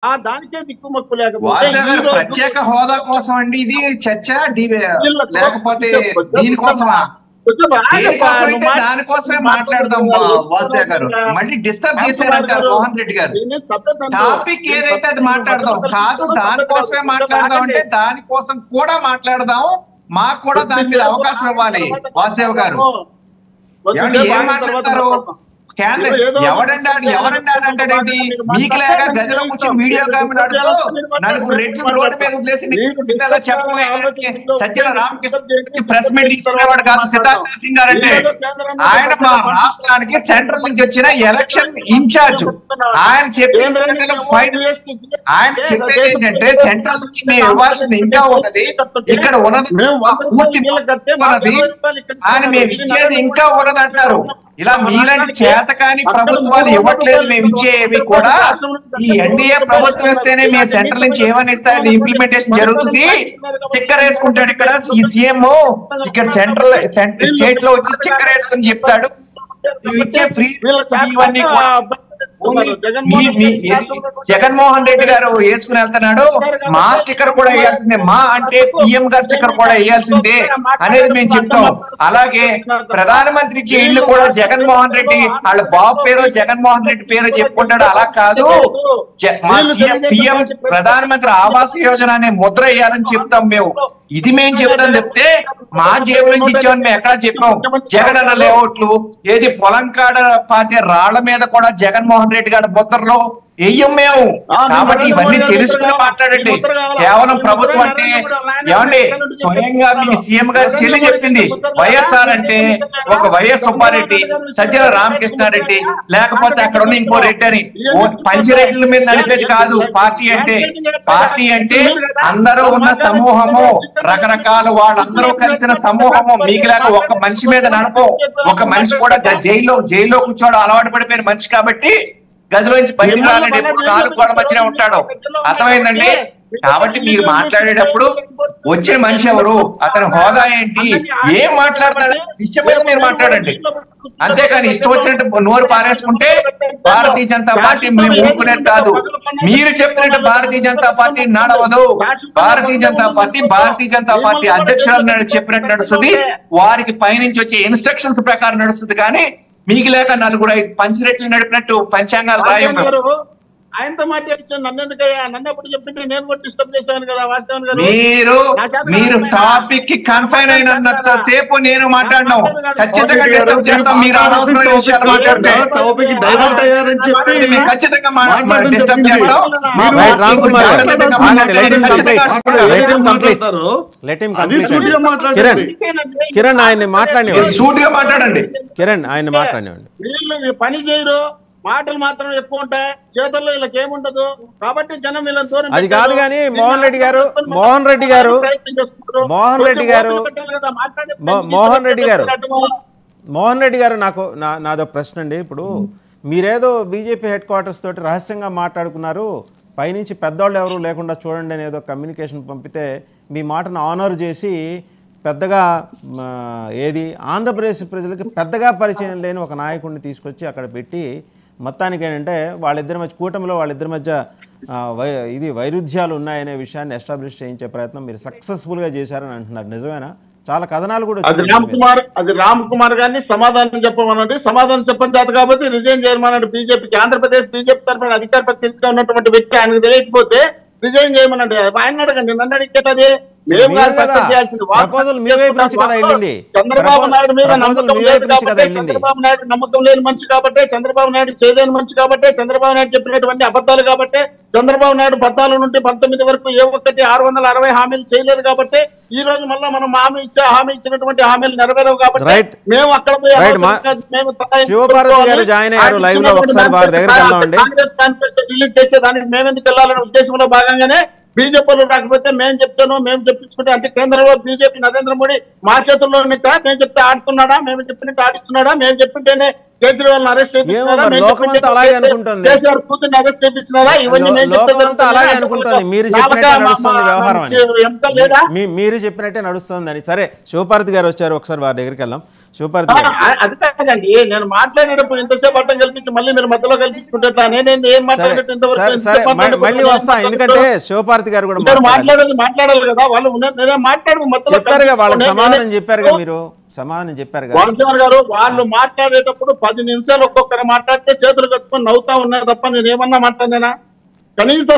దానికే దిక్కుమక్కు లేకపోతే ప్రత్యేక హోదా కోసం అండి ఇది చర్చ, లేకపోతే దీనికోసమా? దానికోసమే మాట్లాడదాం వాసుదేవ్ గారు. మళ్ళీ డిస్టర్బ్ చేశారంటారు మోహన్ రెడ్డి గారు. టాపిక్ ఏదైతే అది మాట్లాడదాం. కాదు దానికోసమే మాట్లాడదాం అంటే దానికోసం కూడా మాట్లాడదాం. మాకు కూడా దాని మీద అవకాశం ఇవ్వాలి వాసుదేవ్ గారు. ఏం మాట్లాడతారు? ఎవరంటాడంటాడేంటి? మీకు లేక గదిలో కూర్చొని వీడియో కెమెరా నలుగురు రెట్లు రోడ్డు మీద వదిలేసి సజ్జల రామకృష్ణ ప్రెస్ మీట్ తీసుకునేవాడు కాదు సిద్ధార్థ సింగ్ గారు. అంటే ఆయన మా రాష్ట్రానికి సెంట్రల్ నుంచి వచ్చిన ఎలక్షన్ ఇన్ఛార్జ్. ఆయన చెప్పేది ఏంటంటే సెంట్రల్ నుంచి మేము ఇవ్వాల్సింది ఇంకా ఉన్నది, ఇక్కడ ఉన్నది ఆయన మేము ఇచ్చేది ఇంకా ఉన్నది అంటారు. ఇలా మీలాంటి చేతకాని ప్రభుత్వాలు ఇవ్వట్లేదు మేము ఇచ్చేవి కూడా. ఈ ఎన్డీఏ ప్రభుత్వం ఇస్తేనే మేము సెంట్రల్ నుంచి ఏమని ఇస్తాయి ఇంప్లిమెంటేషన్ జరుగుతుంది. స్టిక్కర్ వేసుకుంటాడు ఇక్కడ ఈ సీఎం, ఇక్కడ సెంట్రల్ స్టేట్ లో వచ్చి స్టిక్కర్ వేసుకుని చెప్తాడు ఇచ్చే ఫ్రీ ఇవన్నీ. జగన్మోహన్ రెడ్డి గారు వేసుకుని వెళ్తున్నాడు, మా స్టిక్కర్ కూడా వేయాల్సిందే, మా అంటే పిఎం గారి స్టిక్కర్ కూడా వేయాల్సిందే అనేది మేము చెప్తాం. అలాగే ప్రధానమంత్రి ఇచ్చే ఇల్లు కూడా జగన్మోహన్ రెడ్డి వాళ్ళ బాబు పేరు జగన్మోహన్ రెడ్డి పేరు చెప్పుకుంటాడు. అలా కాదు, మా పిఎం ప్రధానమంత్రి ఆవాస్ యోజన అనే ముద్ర వేయాలని చెప్తాం మేము. ఇది మేము చెప్తాం చెప్తే మా జేబు నుంచి ఇచ్చామని మేము ఎక్కడ చెప్పాం. జగన్ అన్న లేఅవుట్లు ఏది పొలంకాడ పార్టీ రాళ్ల మీద కూడా జగన్మోహన్ రెడ్డి గారి ముద్రలో వెయ్యం మేము. కాబట్టి ఇవన్నీ తెలుసుకుని మాట్లాడండి. కేవలం ప్రభుత్వం అంటే ఏమండి, స్వయంగా మీ సీఎం గారు చెల్లి చెప్పింది వైఎస్ఆర్ అంటే ఒక వైఎస్ సుబ్బారెడ్డి, సజ్జల రామకృష్ణారెడ్డి, లేకపోతే అక్కడ ఉన్న ఇంకో రెడ్డి అని పంచిరెడ్డిల మీద నడిపేది కాదు పార్టీ అంటే. పార్టీ అంటే అందరూ ఉన్న సమూహము, రకరకాల వాళ్ళందరూ కలిసిన సమూహము. మీకు లేక ఒక మనిషి మీద నడపం. ఒక మనిషి కూడా జైల్లో కూర్చోవడం అలవాటు పడిపోయిన మనిషి కాబట్టి గదిలోంచి బయటకు రాలంటే ఎప్పుడు నాలుగు గోడల మధ్యనే ఉంటాడు. అర్థమైందండి? కాబట్టి మీరు మాట్లాడేటప్పుడు వచ్చిన మనిషి ఎవరు, అతని హోదా ఏంటి, ఏం మాట్లాడతాడు విషయం మీద మీరు మాట్లాడండి. అంతేకాని ఇష్టం వచ్చినట్టు నోరు పారేసుకుంటే భారతీయ జనతా పార్టీ మేము ఊరుకునేది కాదు. మీరు చెప్పినట్టు భారతీయ జనతా పార్టీ నడవదు. భారతీయ జనతా పార్టీ అధ్యక్షురాలు చెప్పినట్టు నడుస్తుంది, వారికి పైనుంచి వచ్చే ఇన్స్ట్రక్షన్స్ ప్రకారం నడుస్తుంది. కానీ మీకు లేక నలుగురు పంచిరెట్లు నడిపినట్టు పంచాంగాలు రాయం. ఆయనతో మాట్లాడించాను, నన్ను ఎందుకయ్యా, నన్ను ఎప్పుడు చెప్పింటే నేను కూడా డిస్టర్బ్ చేశాను కదా వాస్తవం గారు. మీరు టాపిక్ కి కన్ఫైన్ అయినంత సేపు నేను మాట్లాడినాం, ఖచ్చితంగా డిస్టర్బ్ చేస్తాం. మీరు అనవసరమైన విషయాలు మాట్లాడితే ఖచ్చితంగా డిస్టర్బ్ చేస్తాం. కిరణ్ ఆయన మాట్లాడండి, సూటిగా మాట్లాడండి. కిరణ్ ఆయన మాట్లాడండి. వీళ్ళు పని చేయరు, మాటలు మాత్రం ఎక్కువ ఉంటాయి, చేతుల్లో వీళ్ళకి ఏముండదు. కాబట్టి జనం వీళ్ళని దూరం. అది కాదు కానీ మోహన్ రెడ్డి గారు నాకు నాదో ప్రశ్న అండి. ఇప్పుడు మీరేదో బీజేపీ హెడ్ క్వార్టర్స్ తోటి రహస్యంగా మాట్లాడుకున్నారు, పైనుంచి పెద్దవాళ్ళు ఎవరు లేకుండా చూడండి అని ఏదో కమ్యూనికేషన్ పంపితే మీ మాటను ఆనర్ చేసి పెద్దగా ఏది ఆంధ్రప్రదేశ్ ప్రజలకి పెద్దగా పరిచయం లేని ఒక నాయకుడిని తీసుకొచ్చి అక్కడ పెట్టి మొత్తానికి ఏంటంటే వాళ్ళిద్దరి మధ్య కూటమిలో వాళ్ళిద్దరి మధ్య ఇది వైరుధ్యాలు ఉన్నాయనే విషయాన్ని ఎస్టాబ్లిష్ చేయించే ప్రయత్నం మీరు సక్సెస్ఫుల్గా చేశారని అంటున్నారు. నిజమేనా? చాలా కథనాలు కూడా అది రామ్ కుమార్ గారిని సమాధానం చెప్పమనండి. సమాధానం చెప్పని చేత కాబట్టి రిజైన్ చేయమనండి. బీజేపీకి ఆంధ్రప్రదేశ్ బీజేపీ తరఫున అధికార ప్రతినిధిగా ఉన్నటువంటి వ్యక్తి ఆయనకు తెలియకపోతే రిజైన్ చేయమనండి. ఆయన అడగండి, నన్ను అడిగేటది. మేము చంద్రబాబు నాయుడు మీద నమ్మకం లేదు కాబట్టి, చంద్రబాబు నాయుడు నమ్మకం లేని మనిషి కాబట్టి, చంద్రబాబు నాయుడు చేయలేని మనిషి కాబట్టి, చంద్రబాబు నాయుడు చెప్పినటువంటి అబద్ధాలు కాబట్టి, చంద్రబాబు నాయుడు 14 నుండి 19 వరకు ఏ ఒక్కటి 660 హామీలు చేయలేదు కాబట్టి, ఈ రోజు మళ్ళీ మనం హామీ ఇచ్చినటువంటి హామీలు నెరవేరవు కాబట్టి మేము అక్కడ రిలీజ్ చేసేదానికి మేమెందుకు వెళ్ళాలనే ఉద్దేశంలో భాగంగానే బీజేపీలో రాకపోతే మేము చెప్తాను, మేము చెప్పించుకుంటే అంటే కేంద్రంలో బీజేపీ నరేంద్ర మోడీ మా చేతుల్లో ఉన్నట్ట మేము చెప్తే ఆడుతున్నాడా, మేము చెప్పినట్టు ఆడిస్తున్నాడా, మేము చెప్పింటేనే కేజ్రీవాల్ అరెస్ట్ చేయించినారా, కేసీఆర్ కూతుర్ని అరెస్ట్ చేయించినారా, ఇవన్నీ మేము మీరు చెప్పినట్టే నడుస్తుందని. సరే, శివపార్వతి గారు వచ్చారు, ఒకసారి వారి దగ్గరికి వెళ్దాం. శివపార్వతి గారు. అది కాదండి, నేను మాట్లాడేటప్పుడు ఇంతసేపు అడ్డం కల్పించి మళ్ళీ మీరు మధ్యలో కల్పించుకుంటే నేను ఏం మాట్లాడేటట్టు ఇంతవరకు మళ్ళీ వస్తా, ఎందుకంటే శివపార్వతి గారు కూడా మాట్లాడాలి కదా వాళ్ళు. నేనే మాట్లాడు చెప్పారుగా, వాళ్ళకి సమాధానం చెప్పారుగా, మీరు సమాధానం చెప్పారుగా. వంశీమన్ గారు వాళ్ళు మాట్లాడేటప్పుడు 10 నిమిషాలు ఒక్కొక్కరు మాట్లాడితే చేతులు కట్టుకొని నవ్వుతా ఉన్నారు తప్ప నేను ఏమన్నా మాట్లాడినా కనీస